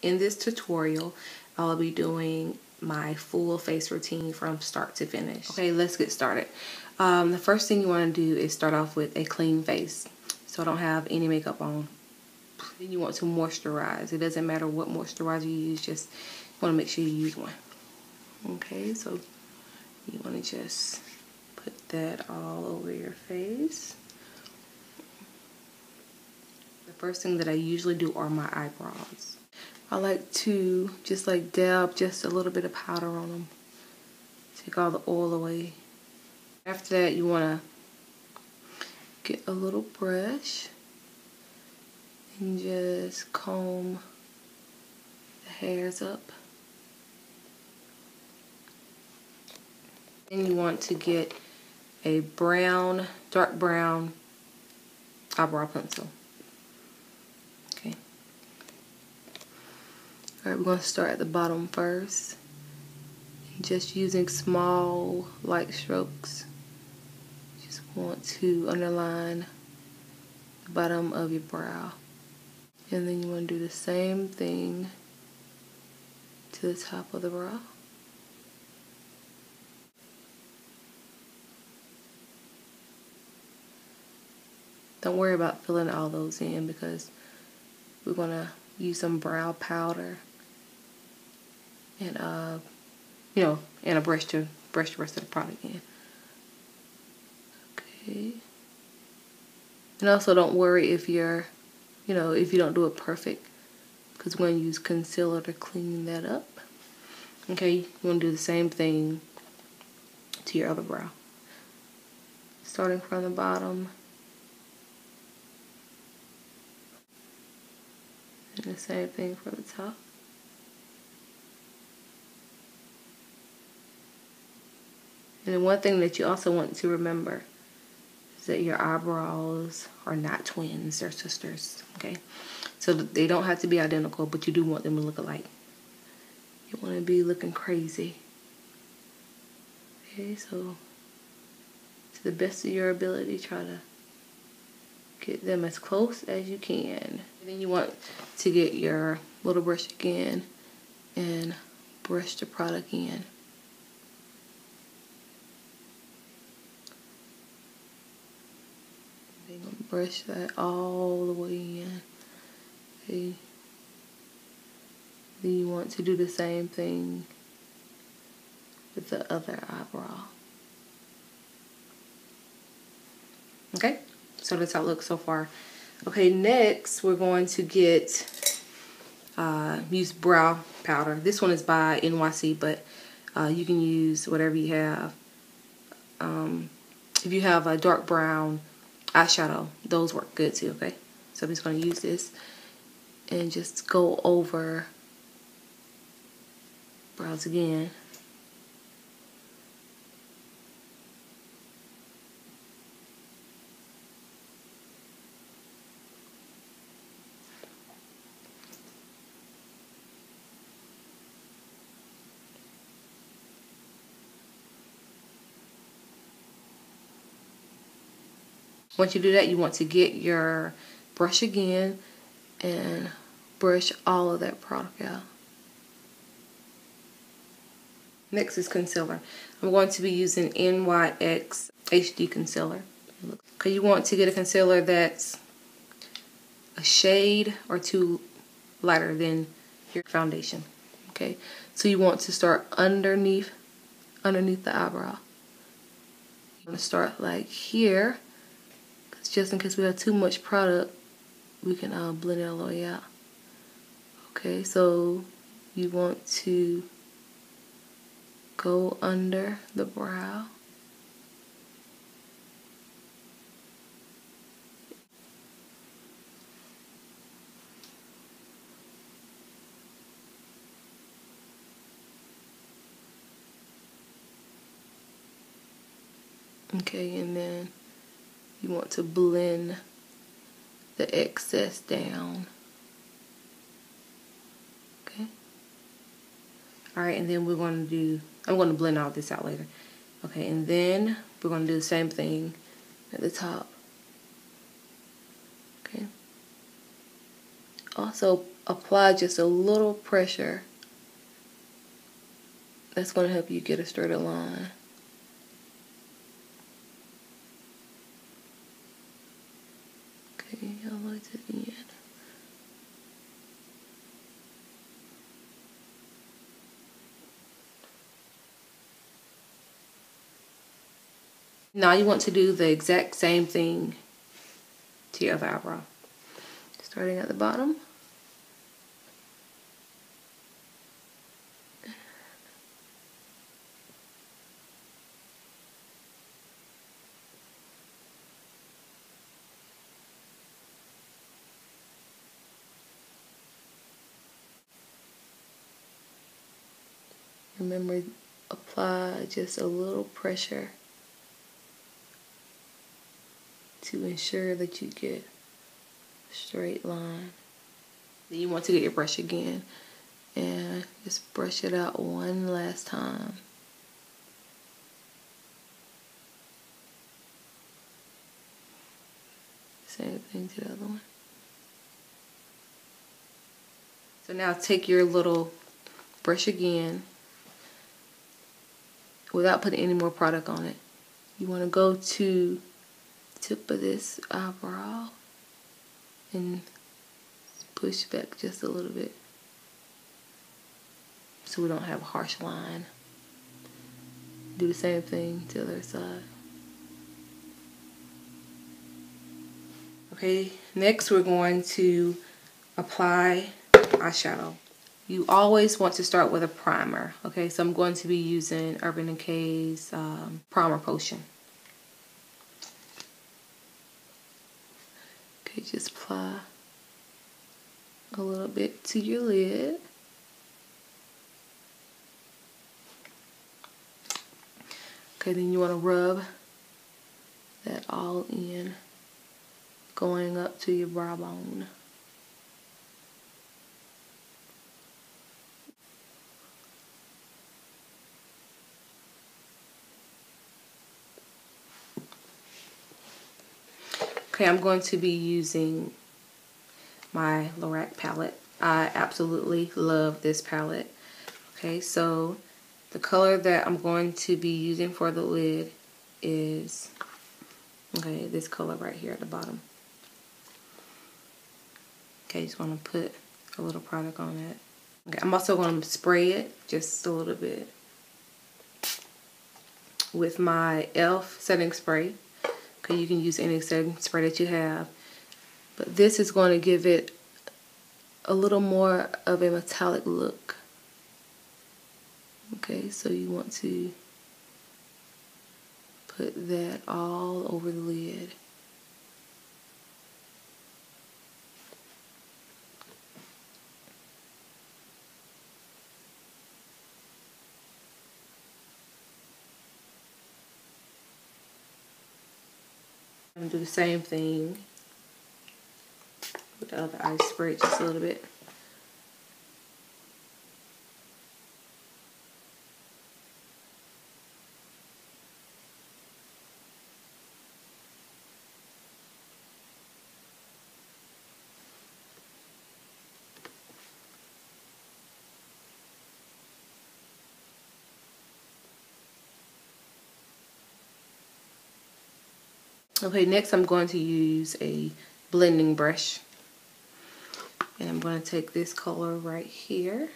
in this tutorial, I'll be doing my full face routine from start to finish. Okay, let's get started. The first thing you want to do is start off with a clean face. So I don't have any makeup on. Then you want to moisturize. It doesn't matter what moisturizer you use, just want to make sure you use one. Okay, so you want to just put that all over your face. The first thing that I usually do are my eyebrows. I like to just like dab just a little bit of powder on them. Take all the oil away. After that, you want to get a little brush and just comb the hairs up. Then you want to get a brown, dark brown eyebrow pencil. Okay. Alright, we're going to start at the bottom first. Just using small, light strokes. Just want to underline the bottom of your brow. And then you want to do the same thing to the top of the brow. Don't worry about filling all those in because we're going to use some brow powder and and a brush to brush the rest of the product in. Okay. And also don't worry if you're, if you don't do it perfect, because we're going to use concealer to clean that up. Okay, you want to do the same thing to your other brow. Starting from the bottom. And the same thing for the top. And then one thing that you also want to remember is that your eyebrows are not twins, they're sisters, okay? So they don't have to be identical, but you do want them to look alike. You want to be looking crazy. Okay, so to the best of your ability, try to get them as close as you can. And then you want to get your little brush again and brush the product in. Then brush that all the way in. Okay. Then you want to do the same thing with the other eyebrow. Okay, so that's how it looks so far. Okay, next we're going to get use brow powder. This one is by NYX, but you can use whatever you have. If you have a dark brown eyeshadow, those work good too. Okay, so I'm just going to use this and just go over brows again. Once you do that, you want to get your brush again and brush all of that product out. Next is concealer. I'm going to be using NYX HD Concealer. Okay, you want to get a concealer that's a shade or two lighter than your foundation. Okay, so you want to start underneath the eyebrow. You want to start like here. Just in case we have too much product, we can blend it all the way out. Okay, so you want to go under the brow. Okay, and then you want to blend the excess down. Okay. Alright, and then I'm going to blend all this out later. Okay, and then we're going to do the same thing at the top. Okay. Also apply just a little pressure. That's going to help you get a straighter line. Okay, all the way to the end. Now you want to do the exact same thing to your other eyebrow. Starting at the bottom. Remember, apply just a little pressure to ensure that you get a straight line. Then you want to get your brush again and just brush it out one last time. Same thing to the other one. So now take your little brush again without putting any more product on it. You want to go to the tip of this eyebrow and push back just a little bit so we don't have a harsh line. Do the same thing to the other side. Okay, next we're going to apply eyeshadow. You always want to start with a primer. Okay, so I'm going to be using Urban Decay's Primer Potion. Okay, just apply a little bit to your lid. Okay, then you want to rub that all in, going up to your brow bone. Okay, I'm going to be using my Lorac palette. I absolutely love this palette. Okay, so the color that I'm going to be using for the lid is, okay, this color right here at the bottom. Okay, just want to put a little product on it. Okay, I'm also going to spray it just a little bit with my e.l.f. setting spray. Okay, you can use any setting spray that you have, but this is going to give it a little more of a metallic look. Okay, so you want to put that all over the lid. I'm going to do the same thing with the other eye, spray it just a little bit. Okay, next I'm going to use a blending brush. And I'm going to take this color right here.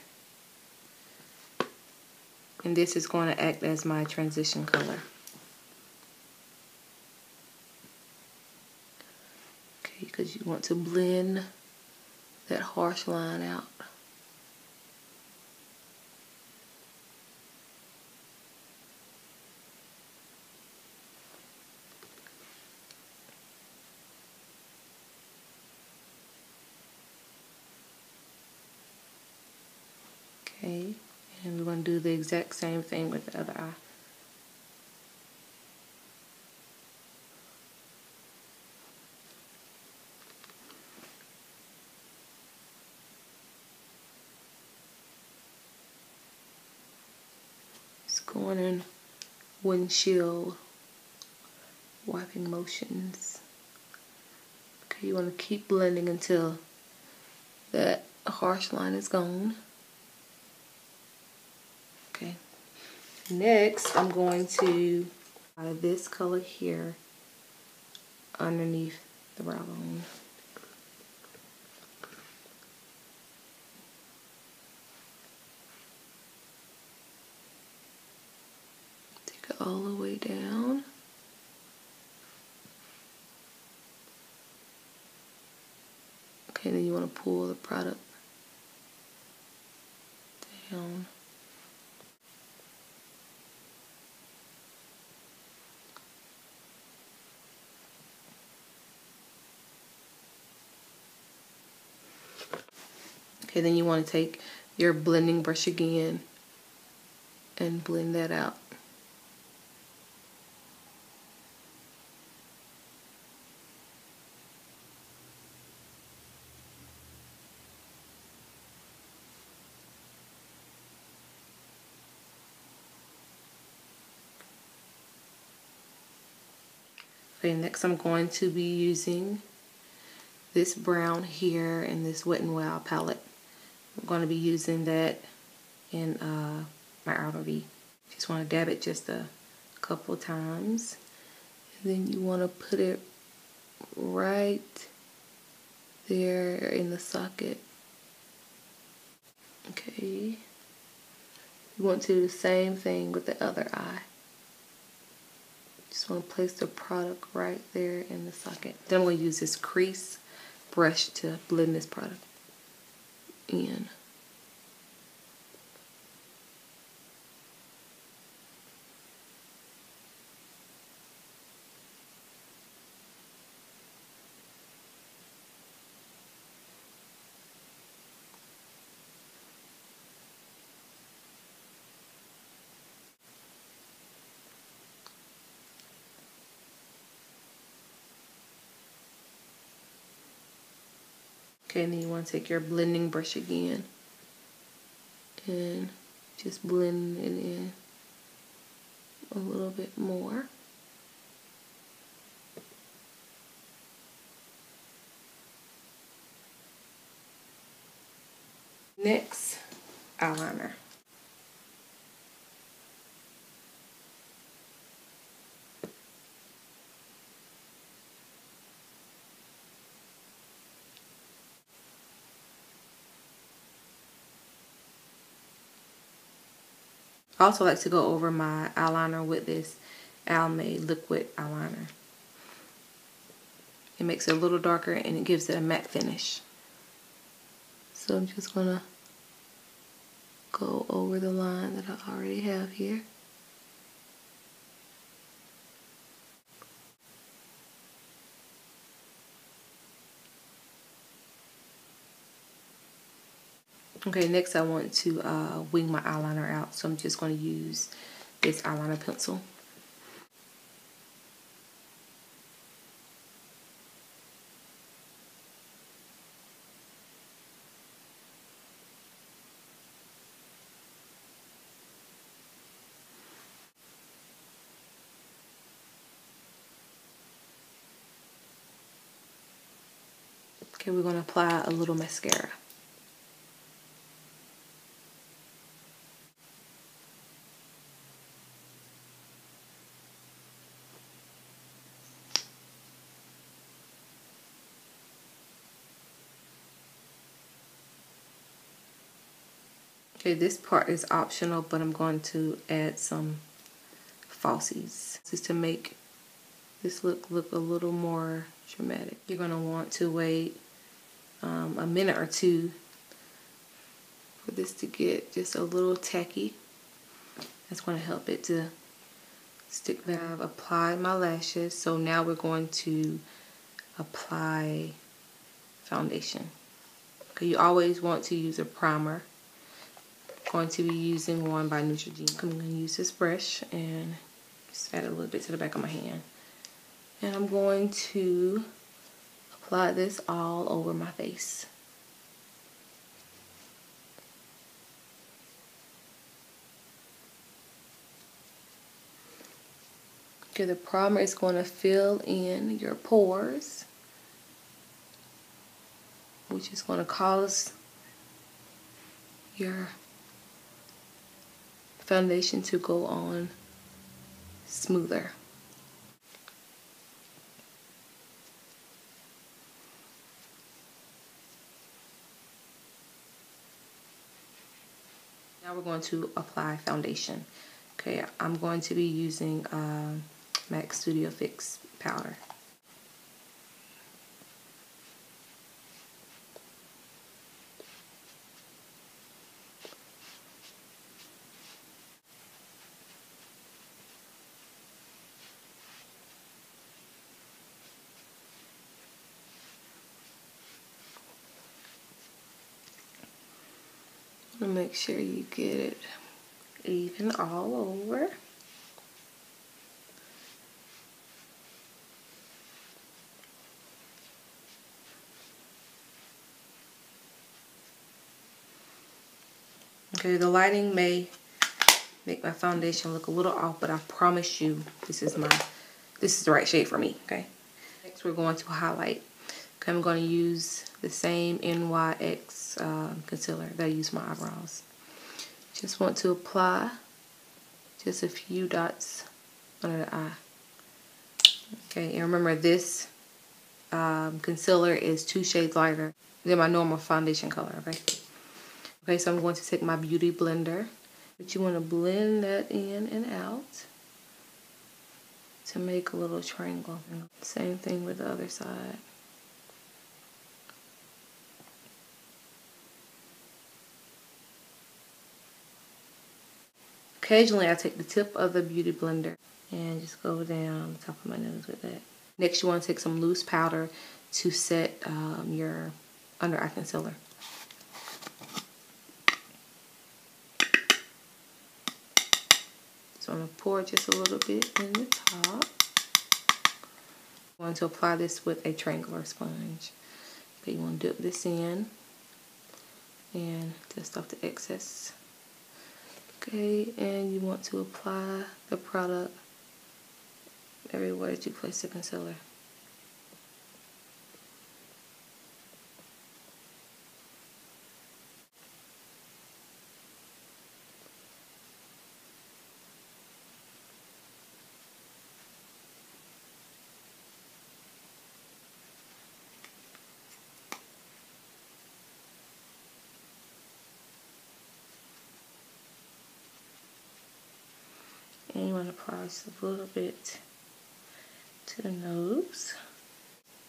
And this is going to act as my transition color. Okay, because you want to blend that harsh line out. Okay, and we're going to do the exact same thing with the other eye. Just going in windshield wiping motions. Okay, you want to keep blending until that harsh line is gone. Okay. Next, I'm going to apply this color here underneath the brow bone. Take it all the way down. Okay, then you want to pull the product down. Okay, then you want to take your blending brush again and blend that out. Okay, next I'm going to be using this brown here in this Wet n Wild palette. I'm going to be using that in my outer V. Just want to dab it just a couple times. And then you want to put it right there in the socket. Okay. You want to do the same thing with the other eye. Just want to place the product right there in the socket. Then I'm going to use this crease brush to blend this product in. Okay, and then you want to take your blending brush again and just blend it in a little bit more. Next, eyeliner. I also like to go over my eyeliner with this Almay liquid eyeliner. It makes it a little darker and it gives it a matte finish. So I'm just gonna go over the line that I already have here. Okay, next I want to wing my eyeliner out, so I'm just going to use this eyeliner pencil. Okay, we're going to apply a little mascara. Okay, this part is optional, but I'm going to add some falsies just to make this look a little more dramatic. You're going to want to wait a minute or two for this to get just a little tacky. That's going to help it to stick down. I've applied my lashes, so now we're going to apply foundation. Okay, you always want to use a primer. I'm going to be using one by Neutrogena. I'm going to use this brush and just add a little bit to the back of my hand. And I'm going to apply this all over my face. Okay, the primer is going to fill in your pores which is going to cause your foundation to go on smoother. Now we're going to apply foundation. Okay, I'm going to be using MAC Studio Fix powder. Make sure you get it even all over. Okay, the lighting may make my foundation look a little off, but I promise you this is the right shade for me, okay? Next we're going to highlight. Okay, I'm going to use the same NYX concealer that I use my eyebrows. Just want to apply just a few dots under the eye. Okay, and remember this concealer is 2 shades lighter than my normal foundation color, okay? Okay, so I'm going to take my beauty blender, but you want to blend that in and out to make a little triangle. Same thing with the other side. Occasionally I take the tip of the beauty blender and just go down the top of my nose with that. Next you want to take some loose powder to set your under eye concealer. So I'm going to pour just a little bit in the top. I'm going to apply this with a triangular sponge. Okay, you want to dip this in and dust off the excess. Okay, and you want to apply the product everywhere that you place the concealer. And you want to apply just a little bit to the nose.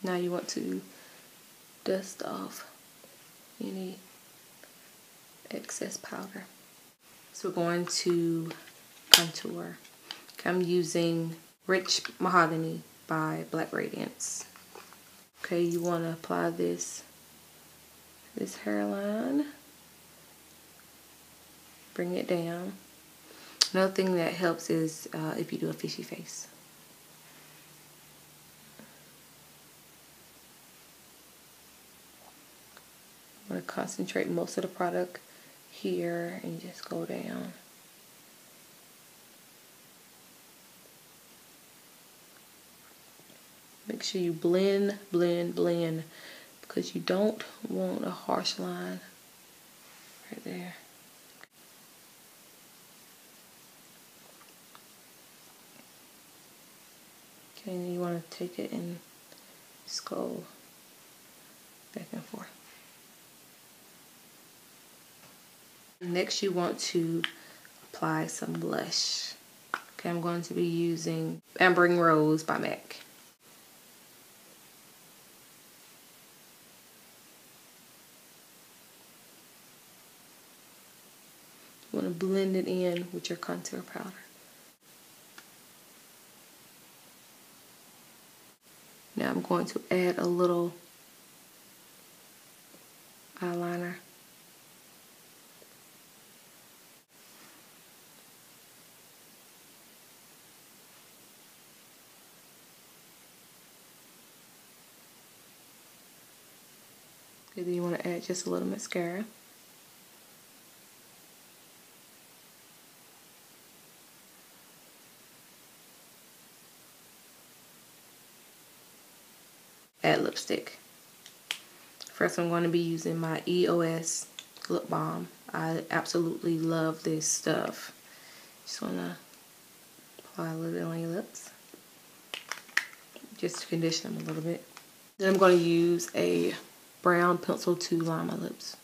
Now you want to dust off any excess powder. So we're going to contour. Okay, I'm using Rich Mahogany by Black Radiance. Okay, you want to apply this hairline. Bring it down. Another thing that helps is if you do a fishy face. I'm going to concentrate most of the product here and just go down. Make sure you blend, blend, blend, because you don't want a harsh line right there. Okay, and you want to take it and just go back and forth. Next, you want to apply some blush. Okay, I'm going to be using Ambering Rose by MAC. You want to blend it in with your contour powder. Now I'm going to add a little eyeliner. Okay, then you want to add just a little mascara. Add lipstick. First, I'm going to be using my EOS lip balm. I absolutely love this stuff. Just want to apply a little bit on your lips, just to condition them a little bit. Then I'm going to use a brown pencil to line my lips.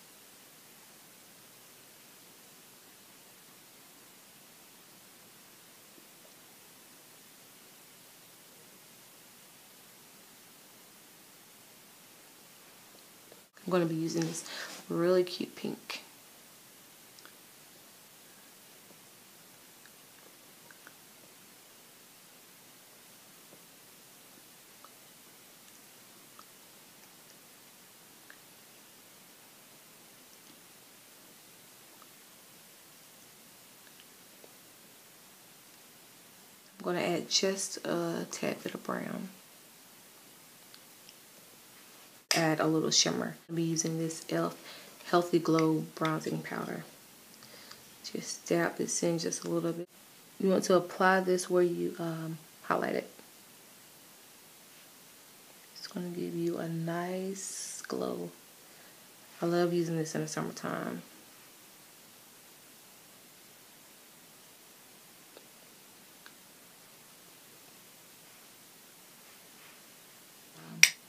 I'm going to be using this really cute pink. I'm going to add just a tad bit of brown. Add a little shimmer. I'll be using this e.l.f. Healthy Glow bronzing powder. Just dab this in just a little bit. You want to apply this where you highlight it. It's going to give you a nice glow. I love using this in the summertime.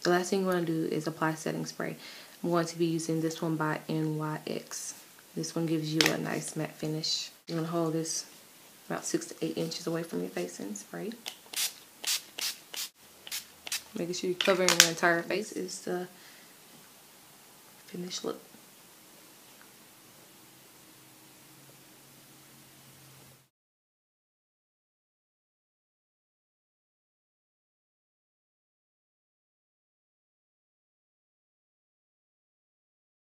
The last thing you want to do is apply setting spray. I'm going to be using this one by NYX. This one gives you a nice matte finish. You're going to hold this about 6 to 8 inches away from your face and spray. Making sure you're covering your entire face is the finished look.